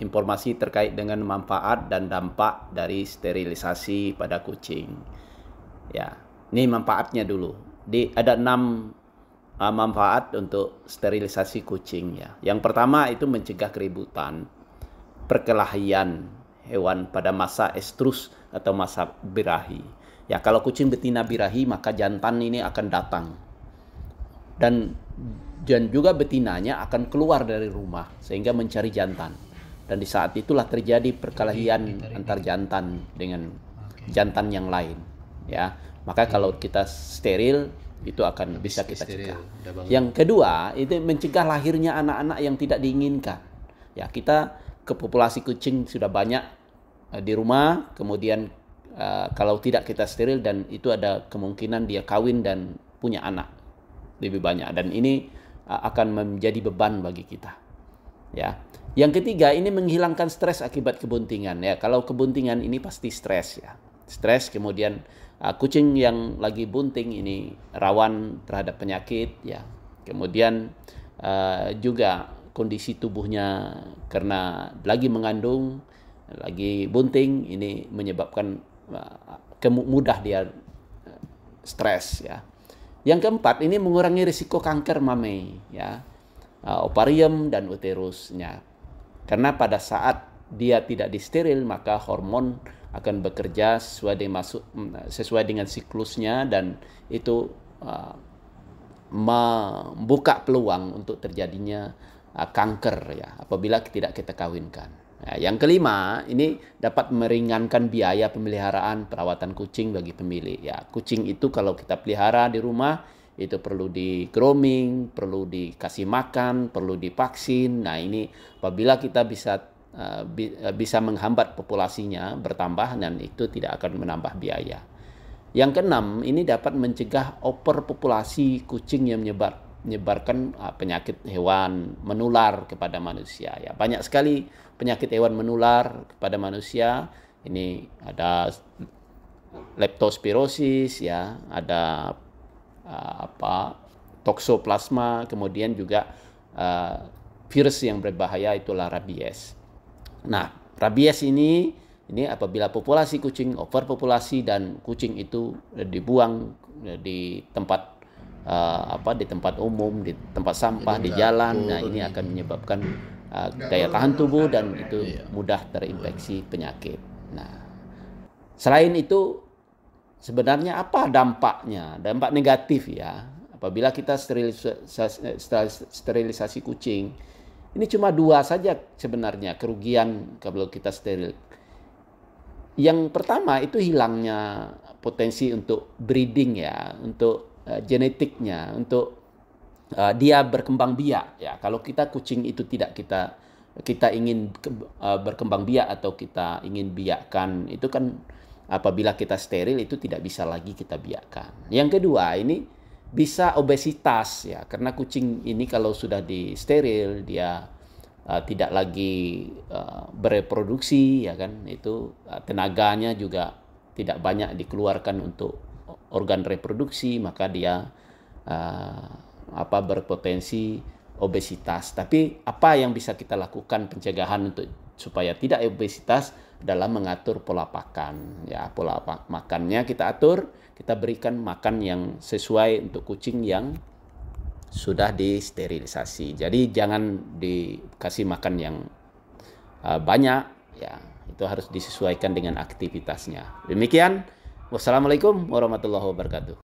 informasi terkait dengan manfaat dan dampak dari sterilisasi pada kucing. Ya, ini manfaatnya dulu. Ada 6 manfaat untuk sterilisasi kucing ya. Yang pertama itu mencegah keributan, perkelahian hewan pada masa estrus atau masa birahi. Ya, kalau kucing betina birahi maka jantan ini akan datang. Dan juga betinanya akan keluar dari rumah sehingga mencari jantan. Dan di saat itulah terjadi perkelahian antar jantan dengan jantan yang lain. Ya, maka kalau kita steril itu akan bisa kita cegah. Yang kedua itu mencegah lahirnya anak-anak yang tidak diinginkan. Ya, kita ke populasi kucing sudah banyak di rumah, kemudian kalau tidak kita steril dan itu ada kemungkinan dia kawin dan punya anak lebih banyak, dan ini akan menjadi beban bagi kita. Ya. Yang ketiga ini menghilangkan stres akibat kebuntingan. Ya, kalau kebuntingan ini pasti stres ya. Stres, kemudian kucing yang lagi bunting ini rawan terhadap penyakit ya. Kemudian juga kondisi tubuhnya karena lagi mengandung, lagi bunting, ini menyebabkan mudah dia stres ya. Yang keempat ini mengurangi risiko kanker mame ya, ovarium dan uterusnya. Karena pada saat dia tidak disteril maka hormon akan bekerja sesuai dengan siklusnya, dan itu membuka peluang untuk terjadinya kanker ya apabila tidak kita kawinkan. Nah, yang kelima ini dapat meringankan biaya pemeliharaan perawatan kucing bagi pemilik ya. Kucing itu kalau kita pelihara di rumah itu perlu di grooming, perlu dikasih makan, perlu divaksin. Nah, ini apabila kita bisa menghambat populasinya bertambah, dan itu tidak akan menambah biaya. Yang keenam, ini dapat mencegah overpopulasi kucing yang menyebarkan penyakit hewan menular kepada manusia ya. Banyak sekali penyakit hewan menular kepada manusia. Ini ada leptospirosis ya, ada toksoplasma, kemudian juga virus yang berbahaya itulah rabies. Nah, rabies ini apabila populasi kucing overpopulasi dan kucing itu dibuang di tempat di tempat umum, di tempat sampah, di jalan. Nah, ini akan menyebabkan daya tahan tubuh dan itu mudah terinfeksi penyakit. Nah, selain itu sebenarnya apa dampaknya? Dampak negatif ya. Apabila kita sterilisasi kucing, ini cuma 2 saja sebenarnya kerugian kalau kita steril. Yang pertama itu hilangnya potensi untuk breeding ya, untuk genetiknya, untuk dia berkembang biak ya. Kalau kucing itu tidak kita ingin berkembang biak atau kita ingin biakkan, itu kan apabila kita steril itu tidak bisa lagi kita biakkan. Yang kedua ini bisa obesitas ya, karena kucing ini kalau sudah disteril dia tidak lagi bereproduksi ya kan, itu tenaganya juga tidak banyak dikeluarkan untuk organ reproduksi, maka dia berpotensi obesitas. Tapi apa yang bisa kita lakukan pencegahan supaya tidak obesitas dalam mengatur pola makan ya. Pola makannya kita atur, kita berikan makan yang sesuai untuk kucing yang sudah disterilisasi. Jadi jangan dikasih makan yang banyak ya, itu harus disesuaikan dengan aktivitasnya. Demikian, wassalamualaikum warahmatullahi wabarakatuh.